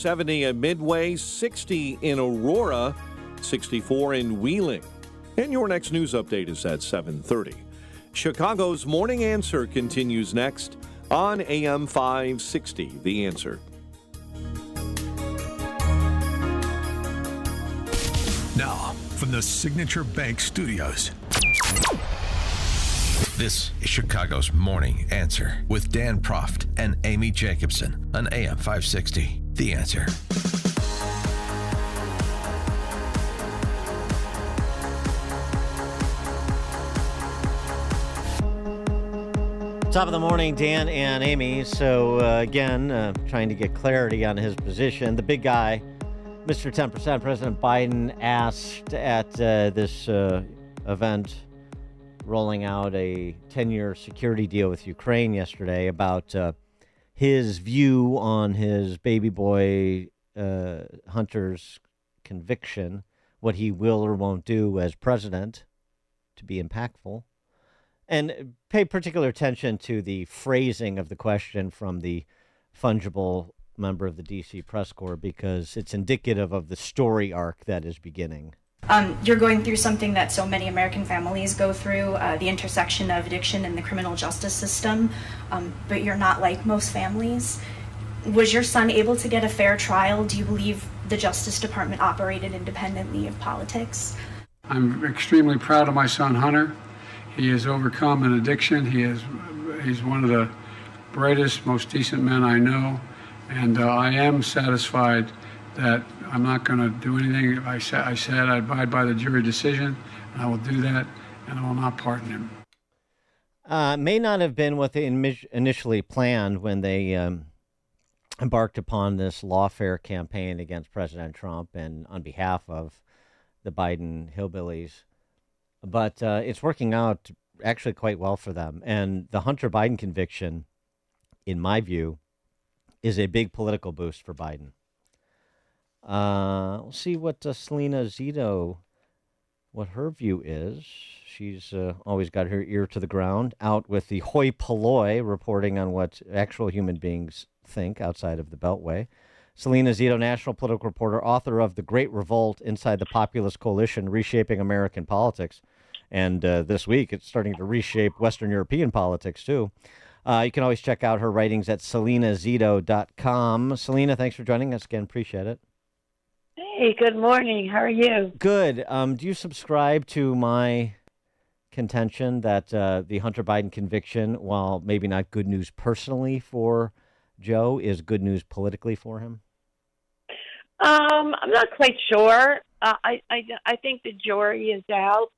70 at Midway, 60 in Aurora, 64 in Wheeling. And your next news update is at 7:30. Chicago's Morning Answer continues next on AM 560, The Answer. Now, from the Signature Bank Studios, this is Chicago's Morning Answer with Dan Proft and Amy Jacobson on AM 560, The Answer. Top of the morning, Dan and Amy. So, again, trying to get clarity on his position. The big guy, Mr. 10%, President Biden, asked at this event rolling out a 10-year security deal with Ukraine yesterday about his view on his baby boy Hunter's conviction, what he will or won't do as president to be impactful. And pay particular attention to the phrasing of the question from the fungible member of the D.C. press corps, because it's indicative of the story arc that is beginning. You're going through something that so many American families go through, the intersection of addiction and the criminal justice system, but you're not like most families. Was your son able to get a fair trial? Do you believe the Justice Department operated independently of politics? I'm extremely proud of my son, Hunter. He has overcome an addiction. He's one of the brightest, most decent men I know. And I am satisfied that I'm not going to do anything. I said I'd abide by the jury decision, and I will do that, and I will not pardon him. May not have been what they initially planned when they embarked upon this lawfare campaign against President Trump and on behalf of the Biden hillbillies. But it's working out actually quite well for them. And the Hunter Biden conviction, in my view, is a big political boost for Biden. We'll see what Salena Zito, what her view is. She's always got her ear to the ground, out with the hoi polloi, reporting on what actual human beings think outside of the Beltway. Salena Zito, national political reporter, author of The Great Revolt Inside the Populist Coalition, Reshaping American Politics. And this week, it's starting to reshape Western European politics, too. You can always check out her writings at selenazito.com. Salena, thanks for joining us again. Appreciate it. Hey, good morning. How are you? Good. Do you subscribe to my contention that the Hunter Biden conviction, while maybe not good news personally for Joe, is good news politically for him? I'm not quite sure. I think the jury is out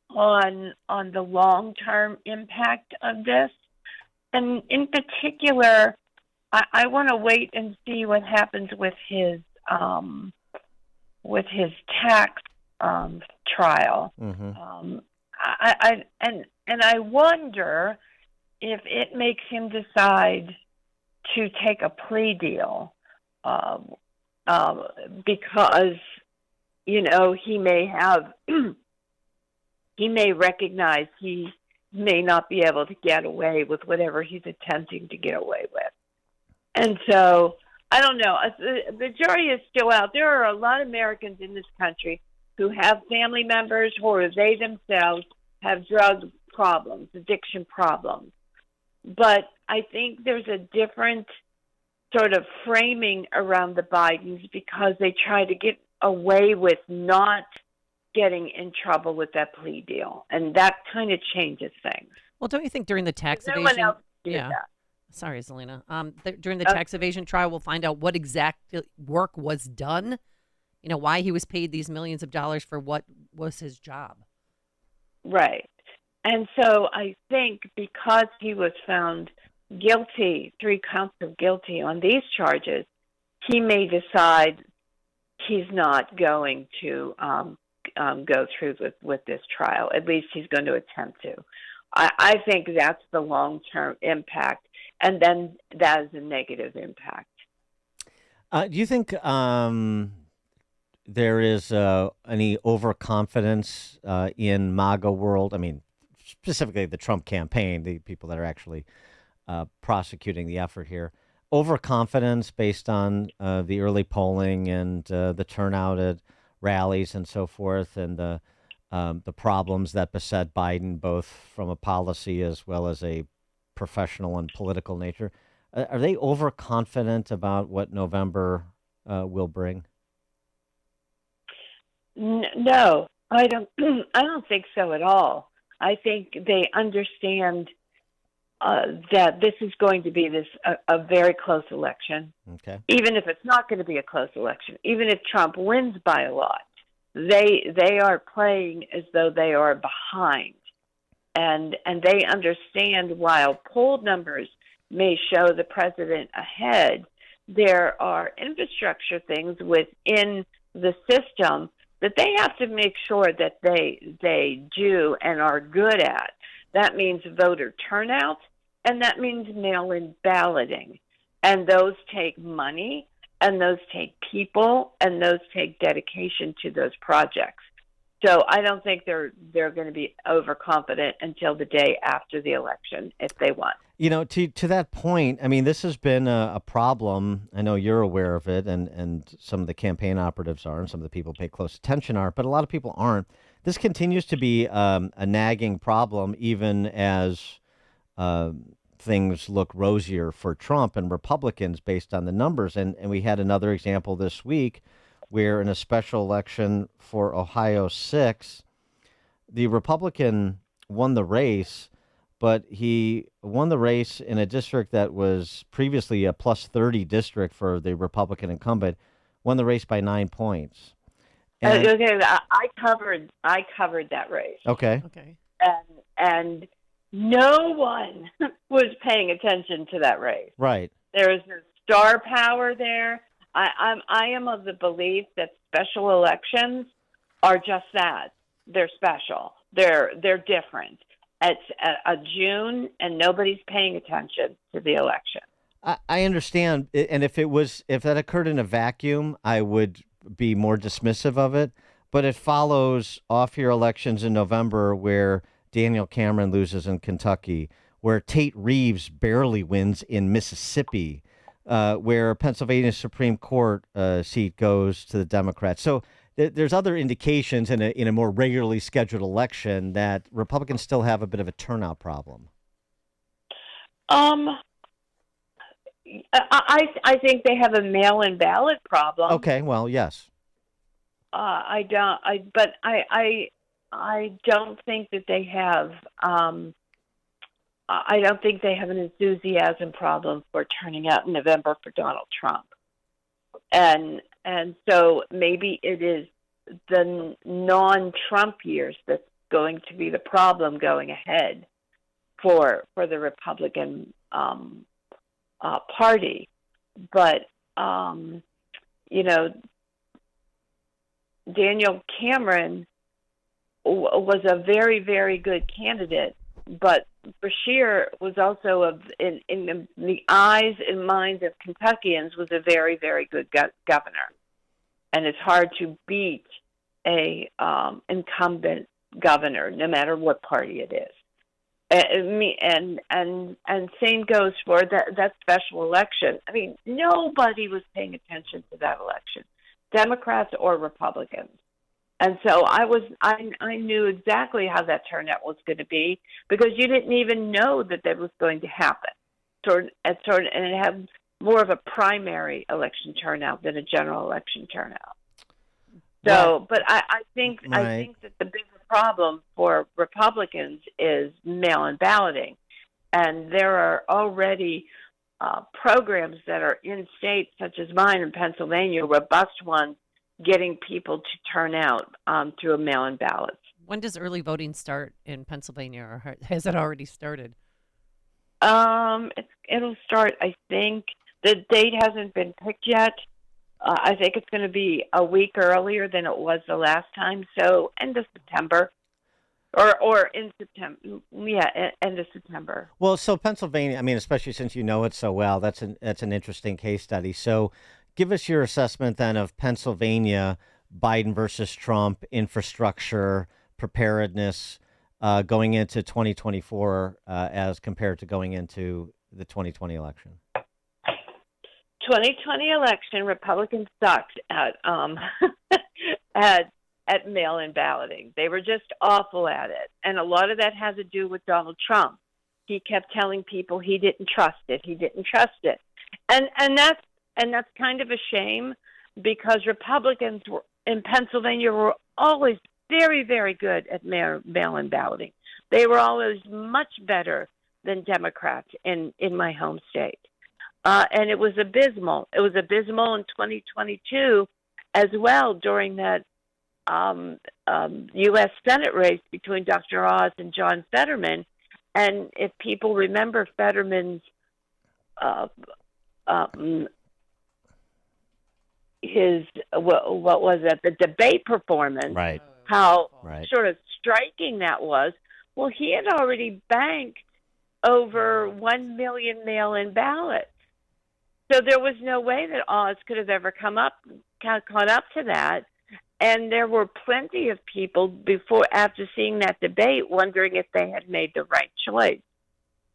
on the long-term impact of this. And in particular, I want to wait and see what happens with his tax trial. Mm-hmm. I wonder if it makes him decide to take a plea deal, because he may have he may recognize he may not be able to get away with whatever he's attempting to get away with. And so, I don't know. The jury is still out. There are a lot of Americans in this country who have family members or they themselves have drug problems, addiction problems. But I think there's a different sort of framing around the Bidens because they try to get away with not getting in trouble with that plea deal, and that kind of changes things. Well, don't you think during the tax evasion? No one else did that. Sorry, Salena. During the tax evasion trial, we'll find out what exact work was done. Why he was paid these millions of dollars for what was his job. Right. And so I think because he was found guilty, 3 counts of guilty on these charges, he may decide he's not going to go through with this trial. At least he's going to attempt to. I think that's the long-term impact, and then that is a negative impact. Do you think there is any overconfidence in MAGA world? I mean, specifically the Trump campaign, the people that are actually prosecuting the effort here. overconfidence based on the early polling and the turnout at rallies and so forth, and the problems that beset Biden, both from a policy as well as a professional and political nature. Are they overconfident about what November will bring? No, I don't. I don't think so at all. I think they understand that this is going to be a very close election. Okay. Even if it's not going to be a close election, even if Trump wins by a lot, they are playing as though they are behind, and they understand while poll numbers may show the president ahead, there are infrastructure things within the system that they have to make sure that they do and are good at. That means voter turnout, and that means mail-in balloting. And those take money, and those take people, and those take dedication to those projects. So I don't think they're going to be overconfident until the day after the election if they won. You know, to that point, I mean, this has been a problem. I know you're aware of it, and some of the campaign operatives are, and some of the people pay close attention are, but a lot of people aren't. This continues to be a nagging problem, even as things look rosier for Trump and Republicans based on the numbers. And we had another example this week where in a special election for Ohio 6, the Republican won the race, but he won the race in a district that was previously a plus 30 district for the Republican incumbent, won the race by 9 points. And, okay, I covered that race. Okay. And no one was paying attention to that race. Right. There is no star power there. I am of the belief that special elections are just that. They're special. They're different. It's a June, and nobody's paying attention to the election. I understand, and if that occurred in a vacuum, I would be more dismissive of it. But it follows off-year elections in November where Daniel Cameron loses in Kentucky, where Tate Reeves barely wins in Mississippi, where Pennsylvania Supreme Court seat goes to the Democrats. So there's other indications in a more regularly scheduled election that Republicans still have a bit of a turnout problem. I think they have a mail-in ballot problem. Okay, well, yes. I don't think that they have. I don't think they have an enthusiasm problem for turning out in November for Donald Trump, and so maybe it is the non-Trump years that's going to be the problem going ahead for the Republican Party. But Daniel Cameron was a very, very good candidate, but Beshear was also, in the eyes and minds of Kentuckians, was a very, very good governor. And it's hard to beat a incumbent governor, no matter what party it is. And same goes for that special election. I mean, nobody was paying attention to that election, Democrats or Republicans. And so I knew exactly how that turnout was going to be because you didn't even know that was going to happen. And it had more of a primary election turnout than a general election turnout. So, but I think that the bigger problem for Republicans is mail-in balloting, and there are already programs that are in states such as mine in Pennsylvania, robust ones, getting people to turn out through a mail-in ballot. When does early voting start in Pennsylvania, or has it already started? It'll start, I think. The date hasn't been picked yet. I think it's going to be a week earlier than it was the last time, so end of September. Or in September. Yeah, end of September. Well, so Pennsylvania, I mean, especially since you know it so well, that's an interesting case study. So give us your assessment then of Pennsylvania, Biden versus Trump, infrastructure, preparedness going into 2024 as compared to going into the 2020 election. 2020 election, Republicans sucked at at mail-in balloting. They were just awful at it, and a lot of that has to do with Donald Trump. He kept telling people he didn't trust it. He didn't trust it, and that's kind of a shame because Republicans in Pennsylvania were always very, very good at mail-in balloting. They were always much better than Democrats in my home state. And it was abysmal. It was abysmal in 2022 as well during that U.S. Senate race between Dr. Oz and John Fetterman. And if people remember Fetterman's what was it, the debate performance, Right. how Right. sort of striking that was. Well, he had already banked over 1 million mail-in ballots. So there was no way that Oz could have ever caught up to that. And there were plenty of people after seeing that debate wondering if they had made the right choice.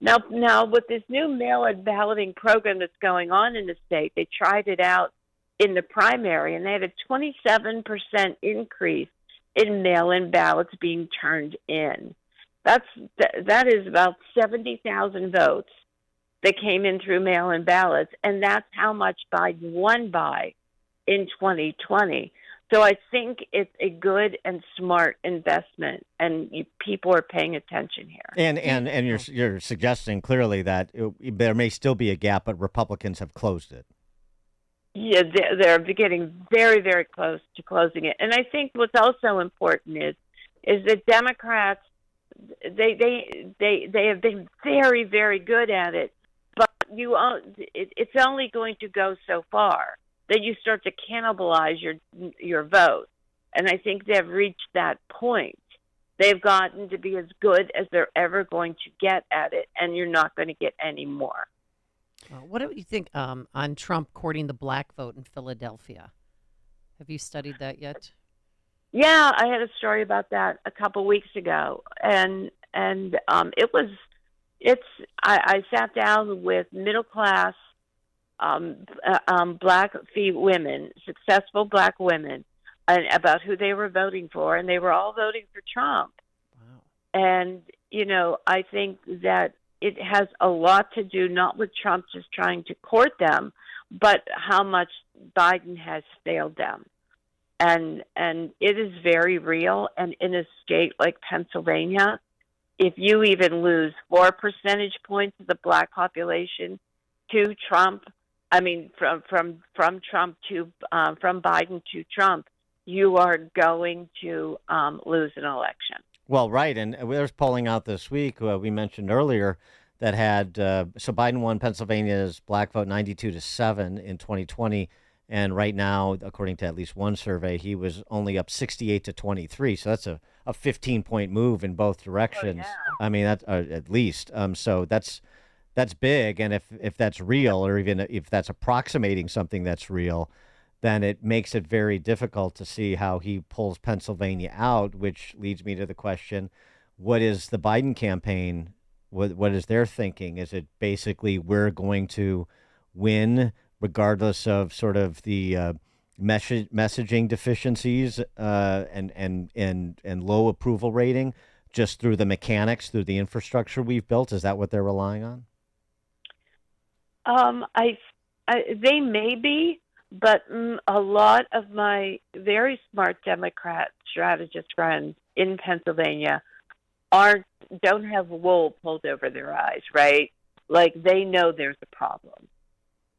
Now with this new mail-in balloting program that's going on in the state, they tried it out in the primary, and they had a 27% increase in mail-in ballots being turned in. That is about 70,000 votes that came in through mail-in ballots, and that's how much Biden won by in 2020. So I think it's a good and smart investment, and people are paying attention here. And you're suggesting clearly that there may still be a gap, but Republicans have closed it. Yeah, they're getting very, very close to closing it. And I think what's also important is that Democrats they have been very, very good at it, but it's only going to go so far. Then you start to cannibalize your vote. And I think they've reached that point. They've gotten to be as good as they're ever going to get at it, and you're not going to get any more. What do you think on Trump courting the black vote in Philadelphia? Have you studied that yet? Yeah, I had a story about that a couple weeks ago, and I sat down with middle class black women, successful black women, and about who they were voting for, and they were all voting for Trump. Wow. And I think that it has a lot to do not with Trump just trying to court them, but how much Biden has failed them. And it is very real. And in a state like Pennsylvania, if you even lose 4 percentage points of the black population to Trump, I mean, from Trump to from Biden to Trump, you are going to lose an election. Well, right, and there's polling out this week we mentioned earlier that had so Biden won Pennsylvania's black vote 92-7 in 2020, and right now, according to at least one survey, he was only up 68-23. So that's a 15-point move in both directions. Oh, yeah. I mean, that at least. So that's big, and if that's real, or even if that's approximating something that's real, then it makes it very difficult to see how he pulls Pennsylvania out, which leads me to the question, what is the Biden campaign, what is their thinking? Is it basically we're going to win regardless of sort of the messaging deficiencies and low approval rating, just through the mechanics, through the infrastructure we've built? Is that what they're relying on? They may be, but a lot of my very smart Democrat strategist friends in Pennsylvania don't have wool pulled over their eyes, right? Like they know there's a problem.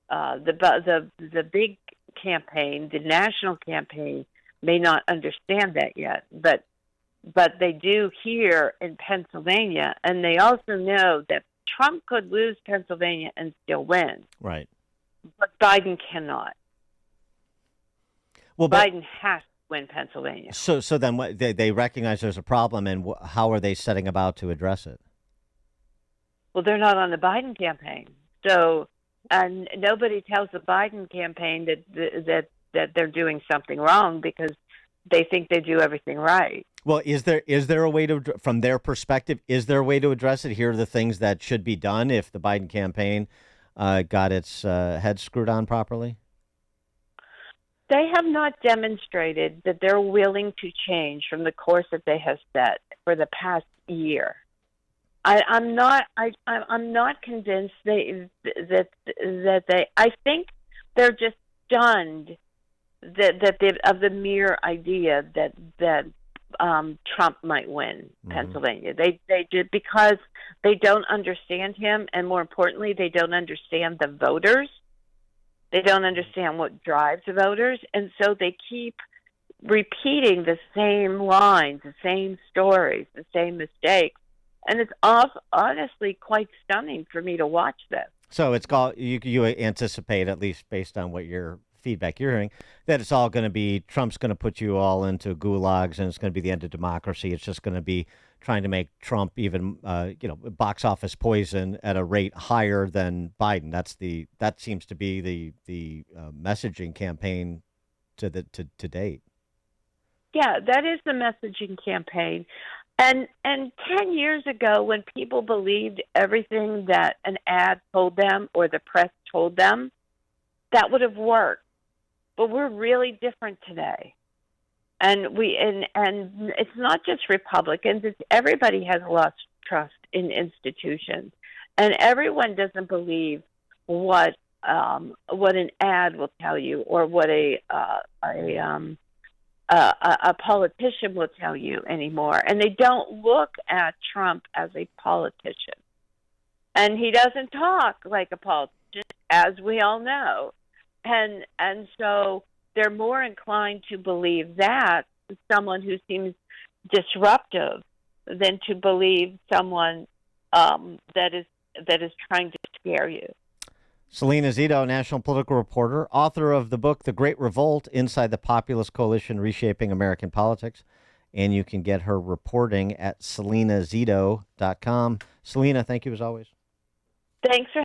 The big campaign, the national campaign, may not understand that yet, but they do here in Pennsylvania, and they also know that Trump could lose Pennsylvania and still win. Right. But Biden cannot. Well, Biden has to win Pennsylvania. So then what, they recognize there's a problem, and how are they setting about to address it? Well, they're not on the Biden campaign. So, and nobody tells the Biden campaign that they're doing something wrong because they think they do everything right. Well, is there a way to, from their perspective, is there a way to address it? Here are the things that should be done if the Biden campaign got its head screwed on properly? They have not demonstrated that they're willing to change from the course that they have set for the past year. I'm not convinced that they. I think they're just stunned of the mere idea that Trump might win Pennsylvania. They did, because they don't understand him, and more importantly, they don't understand the voters. They don't understand what drives the voters, and so they keep repeating the same lines, the same stories, the same mistakes, and it's honestly quite stunning for me to watch this. So it's called. You anticipate, at least based on what your feedback you're hearing, that it's all going to be Trump's going to put you all into gulags, and it's going to be the end of democracy. It's just going to be trying to make Trump even, box office poison at a rate higher than Biden. That seems to be the messaging campaign to date. Yeah, that is the messaging campaign. And 10 years ago, when people believed everything that an ad told them or the press told them, that would have worked. But we're really different today. And it's not just Republicans, it's everybody has lost trust in institutions. And everyone doesn't believe what an ad will tell you, or what a politician will tell you anymore. And they don't look at Trump as a politician. And he doesn't talk like a politician, as we all know. And so they're more inclined to believe that someone who seems disruptive than to believe someone that is trying to scare you. Salena Zito, national political reporter, author of the book The Great Revolt: Inside the Populist Coalition Reshaping American Politics. And you can get her reporting at selenazito.com. Salena, thank you as always. Thanks for